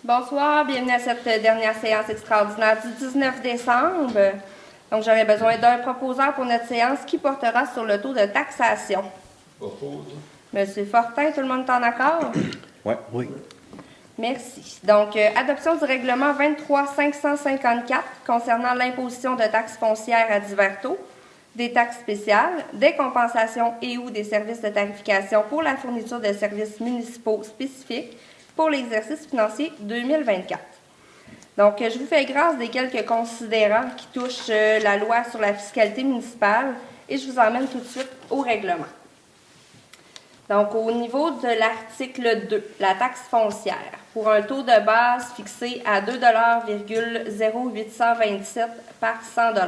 Bonsoir, bienvenue à cette dernière séance extraordinaire du 19 décembre. Donc, j'aurais besoin d'un proposeur pour notre séance qui portera sur le taux de taxation. Propose. Monsieur Fortin, tout le monde est en accord? Ouais. Oui. Merci. Donc, adoption du règlement 23 554 concernant l'imposition de taxes foncières à divers taux, des taxes spéciales, des compensations et ou des services de tarification pour la fourniture de services municipaux spécifiques pour l'exercice financier 2024. Donc, je vous fais grâce des quelques considérants qui touchent la loi sur la fiscalité municipale et je vous emmène tout de suite au règlement. Donc, au niveau de l'article 2, la taxe foncière, pour un taux de base fixé à 2,0827 par 100 $.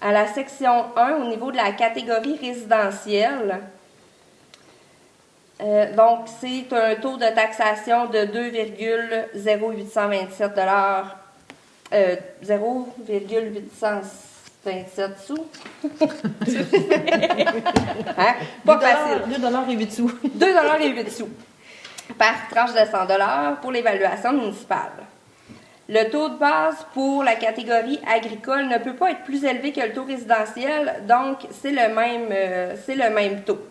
À la section 1, au niveau de la catégorie résidentielle, donc c'est un taux de taxation de 2,0827 0,827 sous. Hein? Pas facile. 2,08 sous. 2,08 sous par tranche de 100 $ pour l'évaluation municipale. Le taux de base pour la catégorie agricole ne peut pas être plus élevé que le taux résidentiel, donc c'est le même taux.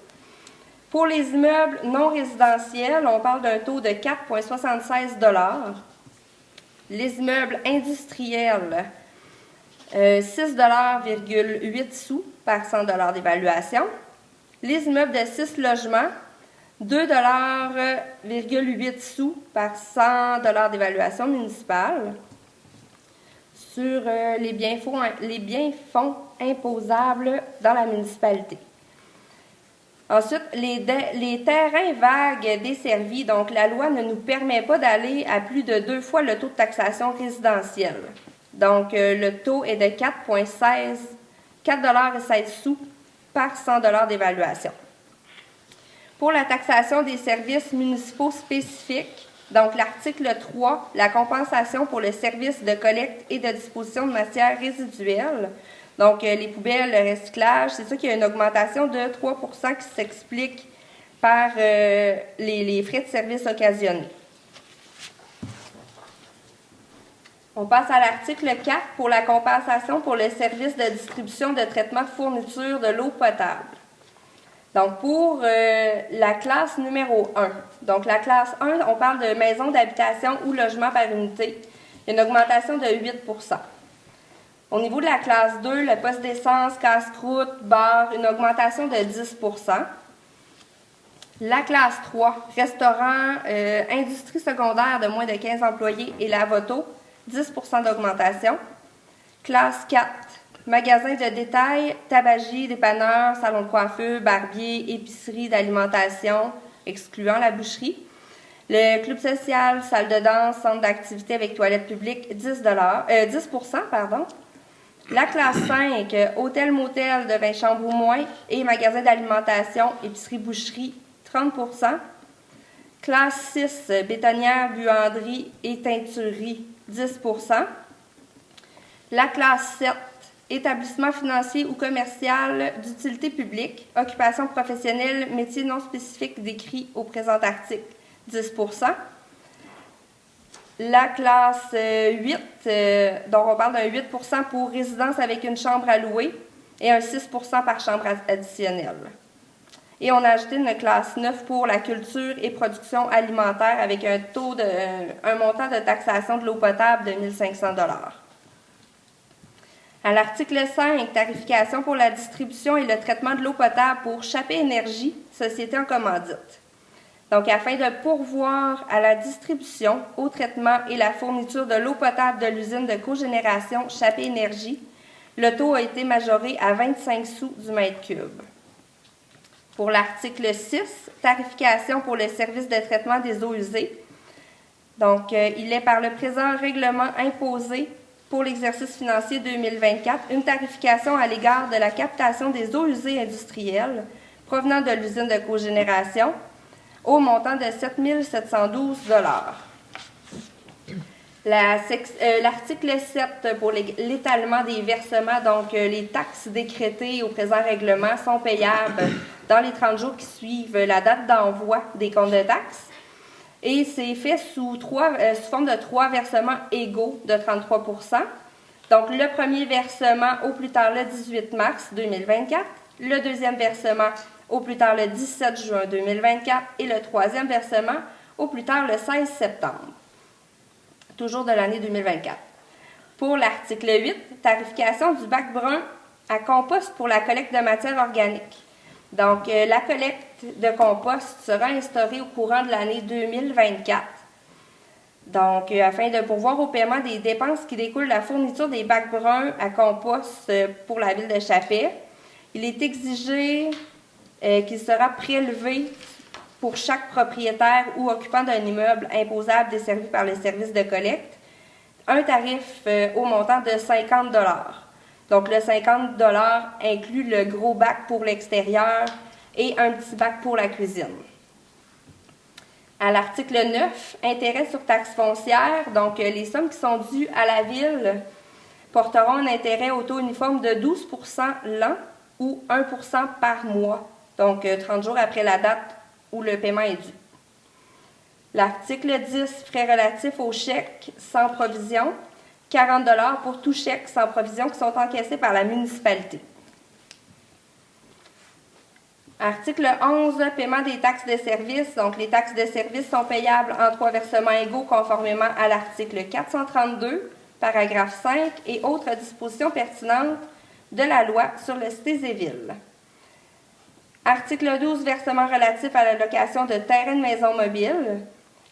Pour les immeubles non résidentiels, on parle d'un taux de 4,76 $. Les immeubles industriels, 6,08 sous par 100 $ d'évaluation. Les immeubles de 6 logements, 2,08 sous par 100 $ d'évaluation municipale. Sur les biens-fonds imposables dans la municipalité. Ensuite, les terrains vagues desservis, donc la loi ne nous permet pas d'aller à plus de 2 fois le taux de taxation résidentiel. Donc, le taux est de 4,16 $4,16 par 100 $ d'évaluation. Pour la taxation des services municipaux spécifiques, donc l'article 3, la compensation pour le service de collecte et de disposition de matières résiduelles, donc les poubelles, le recyclage, c'est ça qu'il y a une augmentation de 3 % qui s'explique par les frais de service occasionnés. On passe à l'article 4 pour la compensation pour le service de distribution de traitement de fourniture de l'eau potable. Donc, pour la classe numéro 1, donc la classe 1, on parle de maison d'habitation ou logement par unité. Il y a une augmentation de 8 %. Au niveau de la classe 2, le poste d'essence, casse-croûte, bar, une augmentation de 10 %. La classe 3, restaurant, industrie secondaire de moins de 15 employés et lavoto, 10 % d'augmentation. Classe 4, magasin de détail, tabagie, dépanneur, salon de coiffure, barbier, épicerie d'alimentation, excluant la boucherie. Le club social, salle de danse, centre d'activité avec toilette publique, 10 %. La classe 5, hôtel, motel de 20 chambres ou moins et magasin d'alimentation, épicerie, boucherie, 30 %. Classe 6, bétonnière, buanderie et teinturerie, 10 %. La classe 7, établissement financier ou commercial d'utilité publique, occupation professionnelle, métier non spécifique décrit au présent article, 10 %. La classe 8, dont on parle d'un 8 % pour résidence avec une chambre à louer et un 6 % par chambre additionnelle. Et on a ajouté une classe 9 pour la culture et production alimentaire avec un montant de taxation de l'eau potable de 1 500 $. À l'article 5, tarification pour la distribution et le traitement de l'eau potable pour Chappé Énergie, société en commandite. Donc, afin de pourvoir à la distribution, au traitement et la fourniture de l'eau potable de l'usine de cogénération Chappé Énergie, le taux a été majoré à 25 sous du mètre cube. Pour l'article 6, tarification pour le service de traitement des eaux usées. Donc, il est par le présent règlement imposé pour l'exercice financier 2024 une tarification à l'égard de la captation des eaux usées industrielles provenant de l'usine de cogénération au montant de 7 712 $. L'article 7 pour l'étalement des versements, donc les taxes décrétées au présent règlement sont payables dans les 30 jours qui suivent la date d'envoi des comptes de taxes. Et c'est fait sous forme de 3 versements égaux de 33 %. Donc, le premier versement au plus tard le 18 mars 2024, le deuxième versement au plus tard le 17 juin 2024 et le troisième versement au plus tard le 16 septembre, toujours de l'année 2024. Pour l'article 8, tarification du bac brun à compost pour la collecte de matière organique. Donc, la collecte de compost sera instaurée au courant de l'année 2024. Donc, afin de pourvoir au paiement des dépenses qui découlent de la fourniture des bacs bruns à compost pour la ville de Chappais, il est exigé qu'il sera prélevé pour chaque propriétaire ou occupant d'un immeuble imposable desservi par les services de collecte, un tarif au montant de 50 $. Donc, le 50 $ inclut le gros bac pour l'extérieur et un petit bac pour la cuisine. À l'article 9, intérêt sur taxe foncière, donc les sommes qui sont dues à la ville porteront un intérêt au taux uniforme de 12 % l'an ou 1 % par mois, donc 30 jours après la date où le paiement est dû. L'article 10, frais relatifs aux chèques sans provision, 40 $ pour tout chèque sans provision qui sont encaissés par la municipalité. Article 11, paiement des taxes de service. Donc, les taxes de service sont payables en 3 versements égaux conformément à l'article 432, paragraphe 5 et autres dispositions pertinentes de la loi sur le cités et villes. Article 12, versement relatif à la location de terrains de maison mobile.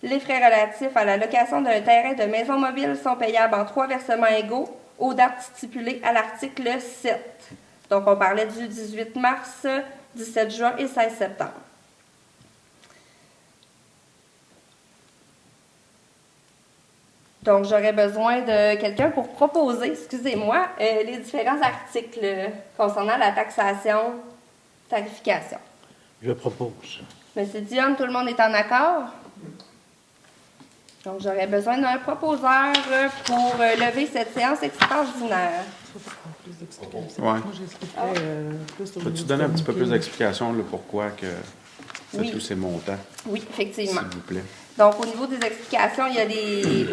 Les frais relatifs à la location d'un terrain de maison mobile sont payables en 3 versements égaux aux dates stipulées à l'article 7. Donc, on parlait du 18 mars, 17 juin et 16 septembre. Donc, j'aurais besoin de quelqu'un pour proposer, excusez-moi, les différents articles concernant la taxation, tarification. Je propose. Monsieur Dionne, tout le monde est en accord? Donc, j'aurais besoin d'un proposeur pour lever cette séance extraordinaire. Ouais. Peux-tu donner un petit peu plus d'explications pourquoi que tous ces montants? Oui, effectivement. S'il vous plaît. Donc, au niveau des explications, il y a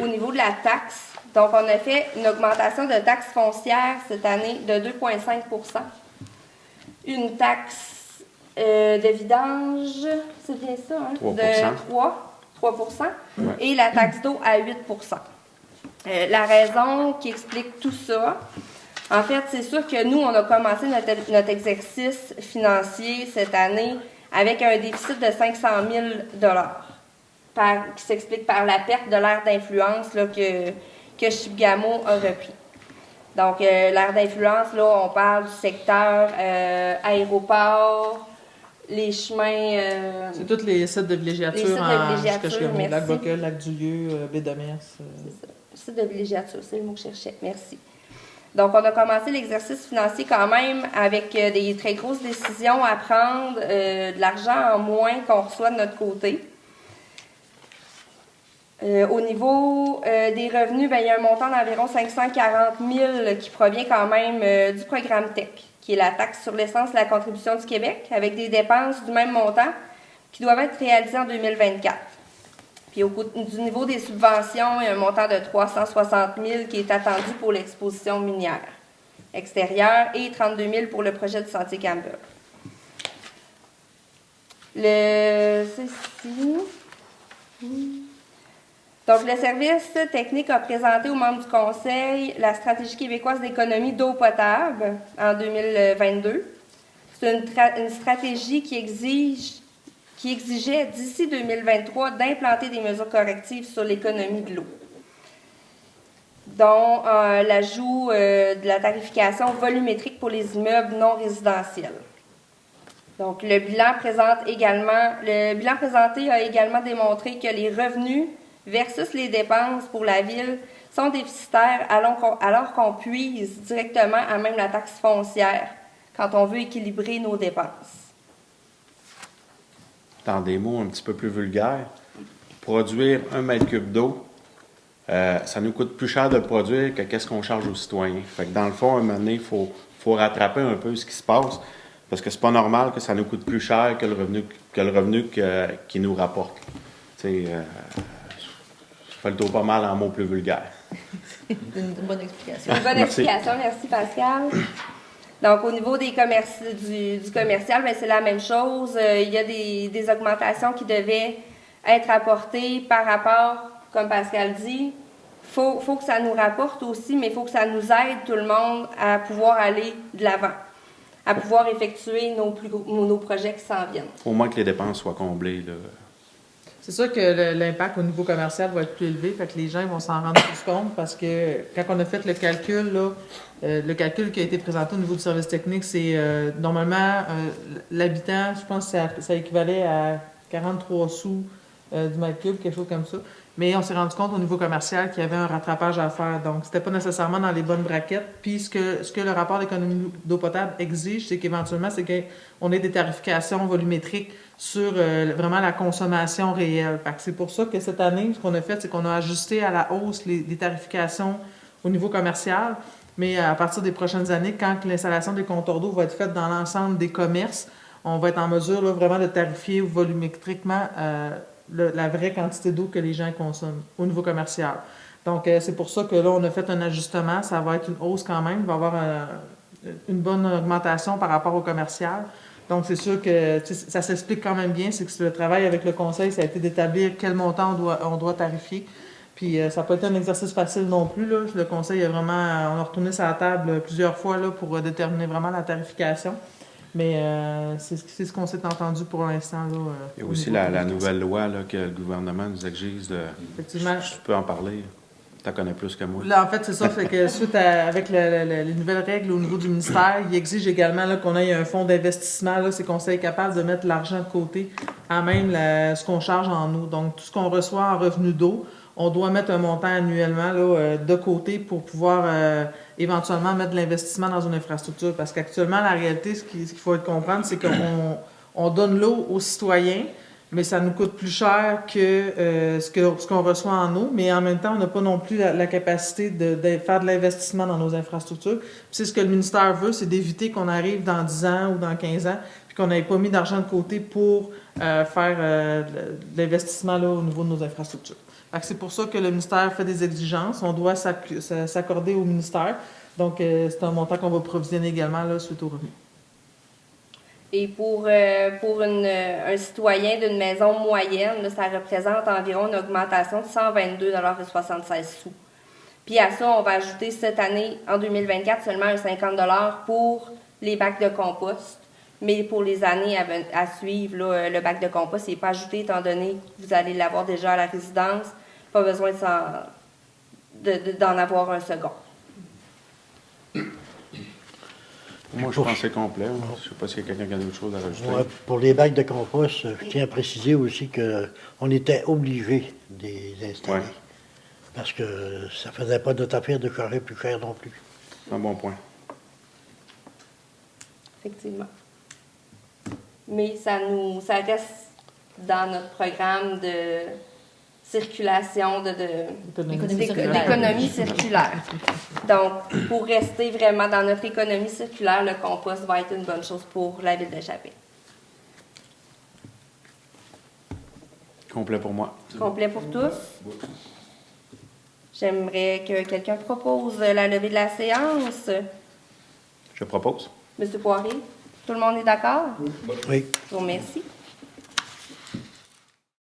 au niveau de la taxe. Donc, on a fait une augmentation de taxe foncière cette année de 2,5 %. Une taxe de vidange, c'est bien ça, hein? 3 de 3 %. Ouais. Et la taxe d'eau à 8 %. La raison qui explique tout ça, en fait, c'est sûr que nous, on a commencé notre exercice financier cette année avec un déficit de 500 000 $, qui s'explique par la perte de l'aire d'influence là, que Chibougamau a repris. Donc, l'aire d'influence, là, on parle du secteur aéroport, les chemins... c'est tous les sites de villégiature. Les sites de villégiature, merci. Lac Bockel, Lac du Lieu, baie de Mers. C'est ça. Site de villégiature, c'est le mot que je cherchais. Merci. Donc, on a commencé l'exercice financier quand même avec des très grosses décisions à prendre, de l'argent en moins qu'on reçoit de notre côté. Au niveau des revenus, il y a un montant d'environ 540 000 qui provient quand même du programme TEC, qui est la taxe sur l'essence et la contribution du Québec, avec des dépenses du même montant qui doivent être réalisées en 2024. Puis du niveau des subventions, il y a un montant de 360 000 qui est attendu pour l'exposition minière extérieure et 32 000 pour le projet du sentier Campbell. Donc, le service technique a présenté aux membres du Conseil la stratégie québécoise d'économie d'eau potable en 2022. C'est une stratégie qui exigeait d'ici 2023 d'implanter des mesures correctives sur l'économie de l'eau, dont l'ajout de la tarification volumétrique pour les immeubles non résidentiels. Donc, le bilan présenté a également démontré que les revenus versus les dépenses pour la ville sont déficitaires alors qu'on puise directement à même la taxe foncière quand on veut équilibrer nos dépenses. Dans des mots un petit peu plus vulgaires, produire 1 mètre cube d'eau, ça nous coûte plus cher de le produire que qu'est-ce qu'on charge aux citoyens. Fait que dans le fond, à un moment donné, il faut rattraper un peu ce qui se passe, parce que c'est pas normal que ça nous coûte plus cher que le revenu qui nous rapporte. sais, je fais le tour pas mal en mots plus vulgaires. C'est une bonne explication. Une bonne Merci. explication, merci Pascal. Donc, au niveau des du commercial, ben, c'est la même chose. Il y a des augmentations qui devaient être apportées par rapport, comme Pascal dit, faut que ça nous rapporte aussi, mais il faut que ça nous aide tout le monde à pouvoir aller de l'avant, à pouvoir effectuer nos projets qui s'en viennent. Au moins que les dépenses soient comblées. Là. C'est sûr que l'impact au niveau commercial va être plus élevé, fait que les gens vont s'en rendre plus compte parce que quand on a fait le calcul, là, le calcul qui a été présenté au niveau du service technique, c'est normalement l'habitant, je pense que ça équivalait à 43 sous du mètre cube, quelque chose comme ça. Mais on s'est rendu compte au niveau commercial qu'il y avait un rattrapage à faire. Donc, c'était pas nécessairement dans les bonnes braquettes. Puis, ce que le rapport d'économie d'eau potable exige, c'est qu'éventuellement, c'est qu'on ait des tarifications volumétriques sur vraiment la consommation réelle. Fait que c'est pour ça que cette année, ce qu'on a fait, c'est qu'on a ajusté à la hausse les tarifications au niveau commercial. Mais à partir des prochaines années, quand l'installation des compteurs d'eau va être faite dans l'ensemble des commerces, on va être en mesure là, vraiment de tarifier volumétriquement la vraie quantité d'eau que les gens consomment au niveau commercial. Donc, c'est pour ça que là, on a fait un ajustement. Ça va être une hausse quand même. Il va y avoir une bonne augmentation par rapport au commercial. Donc, c'est sûr que ça s'explique quand même bien. C'est que le travail avec le conseil, ça a été d'établir quel montant on doit tarifier. Puis, ça n'a pas été un exercice facile non plus. Là. Le conseil a vraiment... On a retourné sur la table plusieurs fois là, pour déterminer vraiment la tarification. Mais c'est ce qu'on s'est entendu pour l'instant. Là, Il y a aussi la nouvelle loi là, que le gouvernement nous exige de... Effectivement. Tu peux en parler. Tu en connais plus que moi. Là, en fait, c'est ça. Fait que suite avec les nouvelles règles au niveau du ministère, il exige également là, qu'on ait un fonds d'investissement. Là, c'est qu'on soit capable de mettre l'argent de côté à même ce qu'on charge en eau. Donc, tout ce qu'on reçoit en revenu d'eau, on doit mettre un montant annuellement là, de côté pour pouvoir éventuellement mettre de l'investissement dans une infrastructure. Parce qu'actuellement, la réalité, ce qu'il faut comprendre, c'est qu'on donne l'eau aux citoyens, mais ça nous coûte plus cher que ce qu'on reçoit en eau. Mais en même temps, on n'a pas non plus la capacité de faire de l'investissement dans nos infrastructures. Puis c'est ce que le ministère veut, c'est d'éviter qu'on arrive dans 10 ans ou dans 15 ans puis qu'on n'ait pas mis d'argent de côté pour faire de l'investissement là, au niveau de nos infrastructures. C'est pour ça que le ministère fait des exigences. On doit s'accorder au ministère. Donc, c'est un montant qu'on va provisionner également là, suite au revenu. Et pour un citoyen d'une maison moyenne, là, ça représente environ une augmentation de 122,76 $. Puis à ça, on va ajouter cette année, en 2024, seulement un 50 $ pour les bacs de compost. Mais pour les années à suivre, là, le bac de compost n'est pas ajouté étant donné que vous allez l'avoir déjà à la résidence. Pas besoin d'en avoir un second. Moi, je pense que c'est complet. Je ne sais pas s'il y a quelqu'un qui a d'autres choses à rajouter. Ouais, pour les bacs de compost, je tiens à préciser aussi qu'on était obligé de les installer. Ouais. Parce que ça ne faisait pas notre affaire de charger plus cher non plus. C'est un bon point. Effectivement. Mais ça reste dans notre programme de circulation, d'économie circulaire. Donc, pour rester vraiment dans notre économie circulaire, le compost va être une bonne chose pour la ville de Chapelle. Complet pour moi. Complet pour tous. J'aimerais que quelqu'un propose la levée de la séance. Je propose. Monsieur Poirier, tout le monde est d'accord? Oui. Je vous remercie.